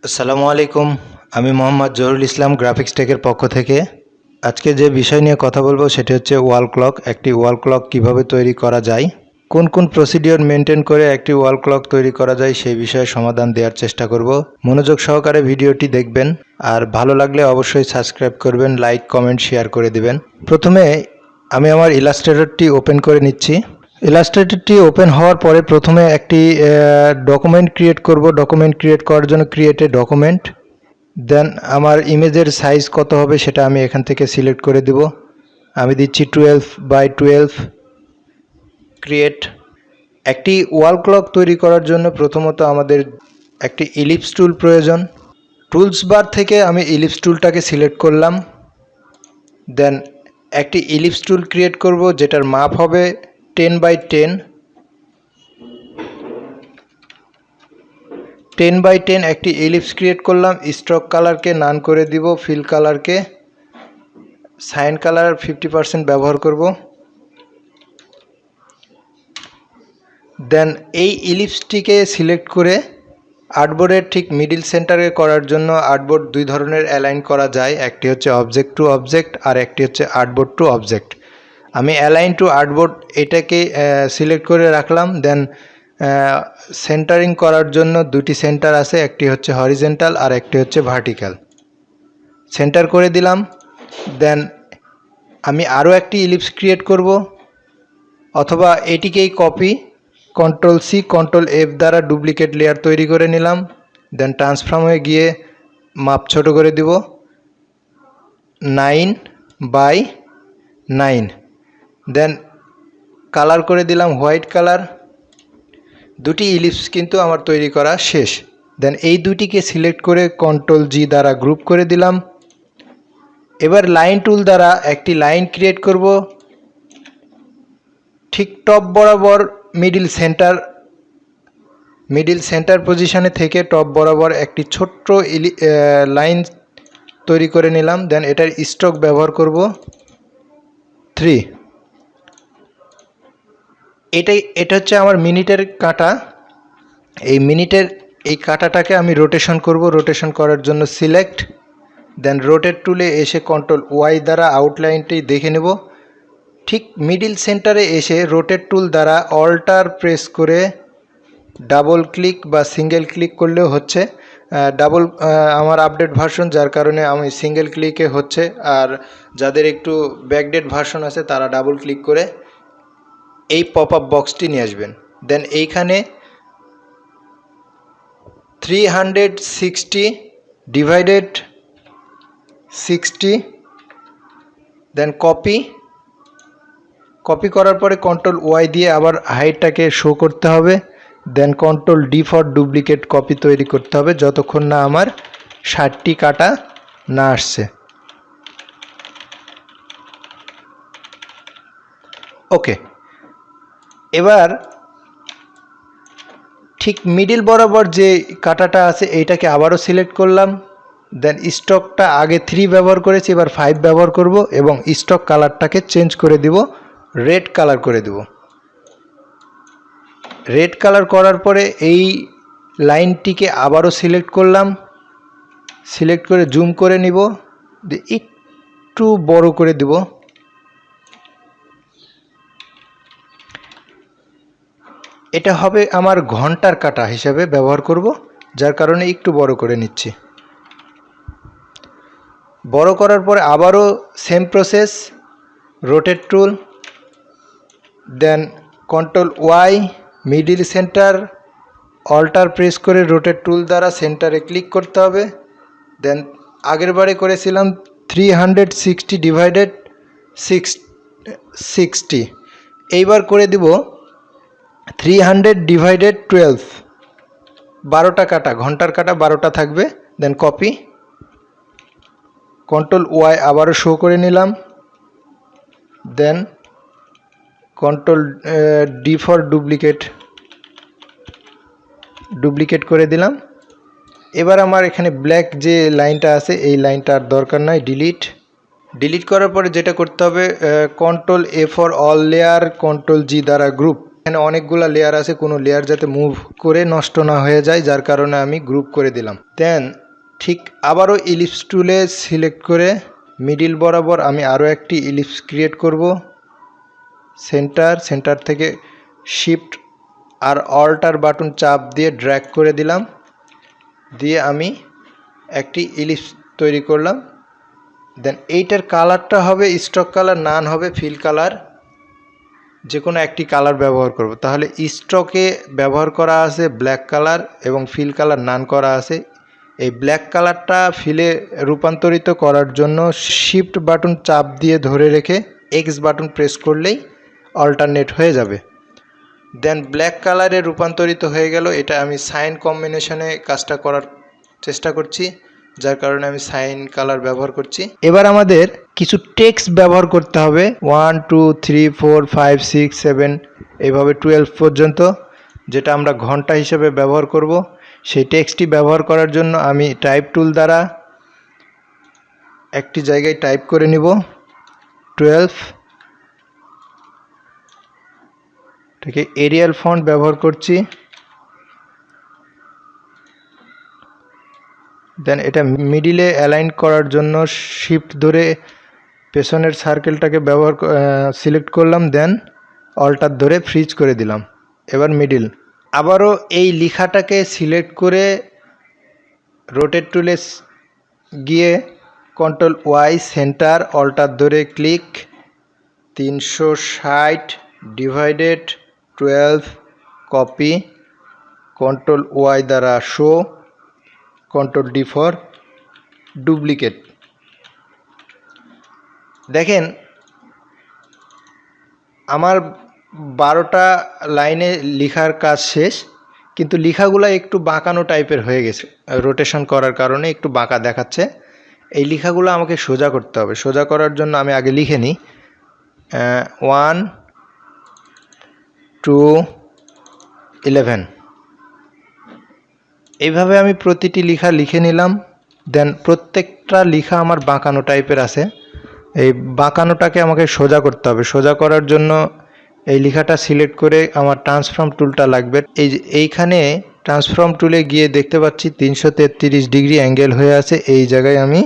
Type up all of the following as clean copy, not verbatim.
আসসালামু আলাইকুম। আমি মোহাম্মদ জহুরুল ইসলাম গ্রাফিক্স টেকের পক্ষ থেকে আজকে যে বিষয় নিয়ে কথা বলবো সেটি হচ্ছে ওয়াল ক্লক। একটি ওয়াল ক্লক কিভাবে তৈরি করা যায়, কোন কোন প্রসিডিওর মেনটেন করে একটি ওয়াল ক্লক তৈরি করা যায় সেই বিষয়ে সমাধান দেওয়ার চেষ্টা করব। মনোযোগ সহকারে ভিডিওটি দেখবেন আর ভালো লাগলে অবশ্যই সাবস্ক্রাইব করবেন, লাইক কমেন্ট শেয়ার করে দিবেন। প্রথমে আমি আমার ইলাস্ট্রেটরটি ওপেন করে নিচ্ছি। ইলাস্ট্রেটরটি ওপেন হওয়ার পরে প্রথমে একটি ডকুমেন্ট ক্রিয়েট করব। ডকুমেন্ট ক্রিয়েট করার জন্য ক্রিয়েট এ ডকুমেন্ট, দেন আমার ইমেজের সাইজ কত হবে সেটা আমি এখান থেকে সিলেক্ট করে দিব। আমি দিচ্ছি 12x12। ক্রিয়েট। একটি ওয়াল ক্লক তৈরি করার জন্য প্রথমত আমাদের একটি ইলিপস টুল প্রয়োজন। টুলস বার থেকে আমি ইলিপস টুলটাকে সিলেক্ট করলাম। দেন একটি ইলিপস টুল ক্রিয়েট করব যেটার মাপ হবে 10x10। 10x10 একটি ইলিপস ক্রিয়েট করলাম। স্ট্রোক কালারকে নান করে দিব, ফিল কালারকে সাইন কালার 50% ব্যবহার করব। দেন এই ইলিপসটিকে সিলেক্ট করে আর্টবোর্ডের ঠিক মিডিল সেন্টারে করার জন্য আর্টবোর্ড দুই ধরনের অ্যালাইন করা যায়, একটি হচ্ছে অবজেক্ট টু অবজেক্ট আর একটি হচ্ছে আর্টবোর্ড টু অবজেক্ট। আমি অ্যালাইন টু আর্টবোর্ড এটাকে সিলেক্ট করে রাখলাম। দেন সেন্টারিং করার জন্য দুটি সেন্টার আছে, একটি হচ্ছে হরিজেন্টাল আর একটি হচ্ছে ভার্টিক্যাল। সেন্টার করে দিলাম। দেন আমি আরও একটি ইলিপস ক্রিয়েট করব, অথবা এটিকেই কপি Ctrl+C Ctrl+F দ্বারা ডুপ্লিকেট লেয়ার তৈরি করে নিলাম। দেন ট্রান্সফর্মে গিয়ে মাপ ছোট করে দিব 9x9। দেন কালার করে দিলাম হোয়াইট কালার। দুটি ইলিপস কিন্তু আমার তৈরি করা শেষ। দেন এই দুটিকে সিলেক্ট করে Ctrl+G দ্বারা গ্রুপ করে দিলাম। এবার লাইন টুল দ্বারা একটি লাইন ক্রিয়েট করব, ঠিক টপ বরাবর মিডিল সেন্টার পজিশনে থেকে টপ বরাবর একটি ছোট্ট লাইন তৈরি করে নিলাম। দেন এটার স্ট্রোক ব্যবহার করব 3। এটা হচ্ছে আমার মিনিটের কাঁটা। এই মিনিটের এই কাঁটাটাকে আমি রোটেশন করব। রোটেশন করার জন্য সিলেক্ট, দেন রোটেট টুলে এসে Ctrl+Y দ্বারা আউটলাইনটি দেখে নেব। ঠিক মিডিল সেন্টারে এসে রোটেট টুল দ্বারা অল্টার প্রেস করে ডাবল ক্লিক বা সিঙ্গেল ক্লিক করলেও হচ্ছে। আমার আপডেট ভার্সন, যার কারণে আমি সিঙ্গেল ক্লিকে হচ্ছে, আর যাদের একটু ব্যাকডেট ভার্সন আছে তারা ডাবল ক্লিক করে এই পপ আপ বক্সটি নিয়ে আসবেন। দেন এইখানে 360/60, দেন কপি করার পরে Ctrl+Y দিয়ে আবার হাইটটাকে শো করতে হবে। দেন Ctrl+D ফর ডুপ্লিকেট কপি তৈরি করতে হবে যতক্ষণ না আমার 60টি কাটা না আসছে। ওকে, এবার ঠিক মিডিল বরাবর যে কাটাটা আছে এইটাকে আবারও সিলেক্ট করলাম। দেন স্ট্রোকটা আগে 3 ব্যবহার করেছি, এবার 5 ব্যবহার করব এবং স্ট্রোক কালারটাকে চেঞ্জ করে দিব, রেড কালার করে দিব। রেড কালার করার পরে এই লাইনটিকে আবারও সিলেক্ট করলাম। সিলেক্ট করে জুম করে নিব, একটু বড় করে দিব। এটা হবে আমার ঘন্টার কাটা হিসাবে ব্যবহার করব, যার কারণে একটু বড় করে নিচ্ছি। বড় করার পরে আবারও same process, rotate tool, then Ctrl+Y, middle centre, alt press করে রোটেট টুল দ্বারা সেন্টারে ক্লিক করতে হবে। দেন আগের বারে করেছিলাম 360/60, এইবার করে দিব 300/12। 12টা কাটা, ঘন্টার কাটা 12টা থাকবে। দেন কপি, Ctrl+Y আবারও শো করে নিলাম। দেন Ctrl+D ফর ডুপ্লিকেট করে দিলাম। এবার আমার এখানে ব্ল্যাক যে লাইনটা আছে এই লাইনটা আর দরকার নাই, ডিলিট করার পরে যেটা করতে হবে Ctrl+A for all layer, Ctrl+G দ্বারা গ্রুপ। এখানে অনেকগুলো লেয়ার আছে, কোনো লেয়ার যাতে মুভ করে নষ্ট না হয়ে যায়, যার কারণে আমি গ্রুপ করে দিলাম। দেন ঠিক আবারও ইলিপস টুলে সিলেক্ট করে মিডিল বরাবর আমি আরও একটি ইলিপস ক্রিয়েট করব। সেন্টার থেকে শিফট আর অল্টার বাটন চাপ দিয়ে ড্র্যাগ করে দিলাম, দিয়ে আমি একটি ইলিপস তৈরি করলাম। দেন এইটার কালারটা হবে স্টক কালার, নান হবে ফিল কালার, যে কোনো একটি কালার ব্যবহার করব। তাহলে স্টকে ব্যবহার করা আছে ব্ল্যাক কালার এবং ফিল কালার নান করা আছে। এই ব্ল্যাক কালারটা ফিলে রূপান্তরিত করার জন্য শিফট বাটন চাপ দিয়ে ধরে রেখে এক্স বাটন প্রেস করলেই অল্টারনেট হয়ে যাবে। দেন ব্ল্যাক কালারে রূপান্তরিত হয়ে গেল। এটা আমি সাইন কম্বিনেশনে কাজটা করার চেষ্টা করছি, যার কারণে আমি সাইন কালার ব্যবহার করছি। এবার আমাদের কিছু টেক্সট ব্যবহার করতে হবে 1 2 3 4 5 6 7 এইভাবে 12 পর্যন্ত, যেটা আমরা ঘন্টা হিসেবে ব্যবহার করব। সেই টেক্সটটি ব্যবহার করার জন্য আমি টাইপ টুল দ্বারা একটি জায়গায় টাইপ করে নিব 12, থেকে এরিয়াল ফন্ট ব্যবহার করছি। দেন এটা মিডিলে অ্যালাইন করার জন্য শিফট ধরে পেছনের সার্কেলটাকে সিলেক্ট করলাম, দেন অল্টার ধরে ফ্রিজ করে দিলাম। এবার মিডিল আবারও এই লেখাটাকে সিলেক্ট করে রোটেট টুলে গিয়ে কন্ট্রোল ওয়াই সেন্টার অল্টার ধরে click 360 divided 12 copy, control Y দ্বারা show, control D for duplicate. দেখেন আমার 12টা লাইনে লেখার কাজ শেষ, কিন্তু লেখাগুলো একটু বাঁকানো টাইপের হয়ে গেছে, রোটেশন করার কারণে একটু বাঁকা দেখাচ্ছে। এই লেখাগুলো আমাকে সোজা করতে হবে। সোজা করার জন্য আমি আগে লিখে নিই 1 2 11, এইভাবে আমি প্রতিটি লেখা লিখে নিলাম। দেন প্রত্যেকটা লেখা আমার বাঁকানো টাইপের আছে, এই বাঁকানোটাকে আমাকে সোজা করতে হবে। সোজা করার জন্য এই লেখাটা সিলেক্ট করে আমার ট্রান্সফর্ম টুলটা লাগবে। এইখানে ট্রান্সফর্ম টুলে গিয়ে দেখতে পাচ্ছি 333 ডিগ্রি অ্যাঙ্গেল হয়ে আছে। এই জায়গায় আমি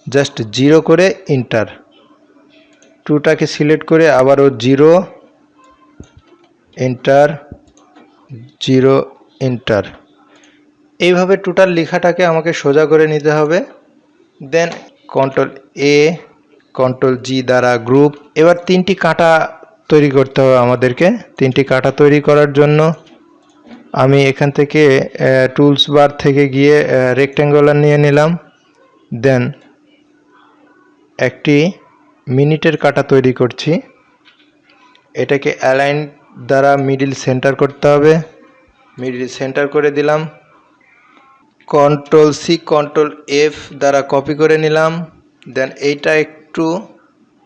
জাস্ট 0 করে ইন্টার, টুটাকে সিলেক্ট করে আবারও 0 এন্টার 0 এন্টার, এইভাবে টোটাল লেখাটাকে আমাকে সোজা করে নিতে হবে। দেন কন্ট্রোল এ কন্ট্রোল জি দ্বারা গ্রুপ। এবার 3টি কাঁটা তৈরি করতে হবে আমাদেরকে। 3টি কাঁটা তৈরি করার জন্য আমি এখান থেকে টুলস বার থেকে গিয়ে রেক্ট্যাঙ্গুলার নিয়ে নিলাম। দেন একটি মিনিটের কাঁটা তৈরি করছি, এটাকে অ্যালাইন দ্বারা মিডিল সেন্টার করতে হবে। মিডিল সেন্টার করে দিলাম। কন্ট্রোল সি কন্ট্রোল এফ দ্বারা কপি করে নিলাম। দেন এইটা একটু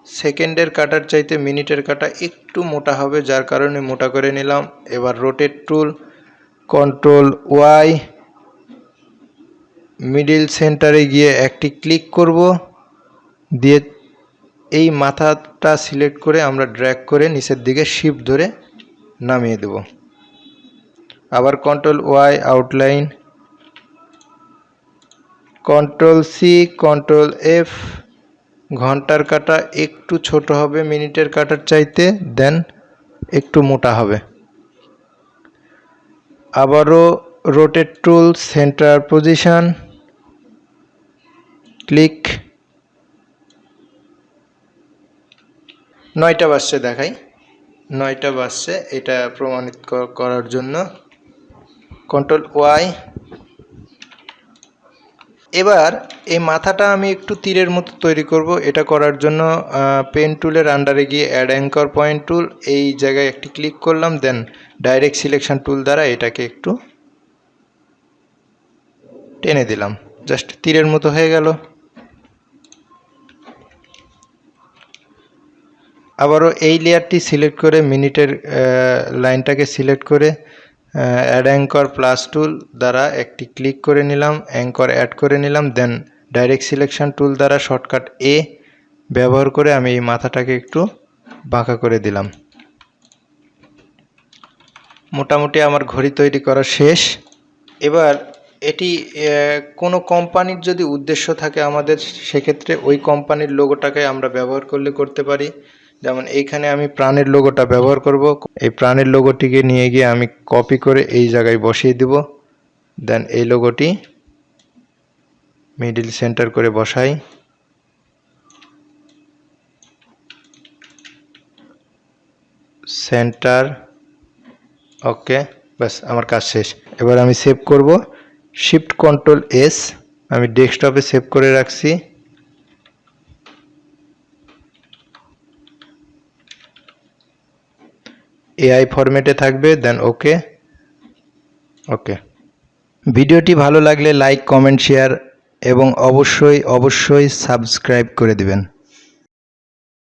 সেকেন্ডের কাটার চাইতে মিনিটের কাটা একটু মোটা হবে, যার কারণে মোটা করে নিলাম। এবার rotate tool control Y, middle সেন্টারে গিয়ে একটি ক্লিক করব, দিয়ে এই মাথাটা সিলেক্ট করে আমরা ড্র্যাগ করে নিচের দিকে শিফট ধরে নামিয়ে দেব। আবার control Y outline, control C control F, ঘন্টার কাটা একটু ছোট হবে মিনিটের কাটার চাইতে, দেন একটু মোটা হবে। আবারও rotate tool centre position click. 9টা বাজছে দেখাই, 9টা বাজছে। এটা প্রমাণিত করার জন্য কন্ট্রোল ওয়াই। এবার এই মাথাটা আমি একটু তীরের মতো তৈরি করব। এটা করার জন্য পেন টুলের আন্ডারে গিয়ে অ্যাড অ্যাঙ্কর পয়েন্ট টুল, এই জায়গায় একটি ক্লিক করলাম। দেন ডাইরেক্ট সিলেকশন টুল দ্বারা এটাকে একটু টেনে দিলাম, জাস্ট তীরের মতো হয়ে গেল। আবারও এই লেয়ারটি সিলেক্ট করে মিনিটের লাইনটাকে সিলেক্ট করে অ্যাড অ্যাঙ্কর প্লাস টুল দ্বারা একটি ক্লিক করে নিলাম, অ্যাঙ্কর অ্যাড করে নিলাম। দেন ডাইরেক্ট সিলেকশন টুল দ্বারা শর্টকাট এ ব্যবহার করে আমি এই মাথাটাকে একটু বাঁকা করে দিলাম। মোটামুটি আমার ঘড়ি তৈরি করা শেষ। এবার এটি কোনো কোম্পানির যদি উদ্দেশ্য থাকে আমাদের, সেক্ষেত্রে ওই কোম্পানির লোগোটাকে আমরা ব্যবহার করতে পারি। যেমন এইখানে আমি প্রাণের লোগোটা ব্যবহার করব। এই প্রাণের লোগোটিকে নিয়ে গিয়ে আমি কপি করে এই জায়গায় বসিয়ে দেব। দেন এই লোগোটি মিডল সেন্টার করে বসাই। সেন্টার, ওকে, ব্যাস আমার কাজ শেষ। এবার আমি সেভ করব। শিফট কন্ট্রোল এস, আমি ডেস্কটপে সেভ করে রাখছি। এআই ফরম্যাটে থাকবে, দেন ওকে। ওকে, ভিডিওটি ভালো লাগলে লাইক, কমেন্ট, শেয়ার এবং অবশ্যই সাবস্ক্রাইব করে দিবেন।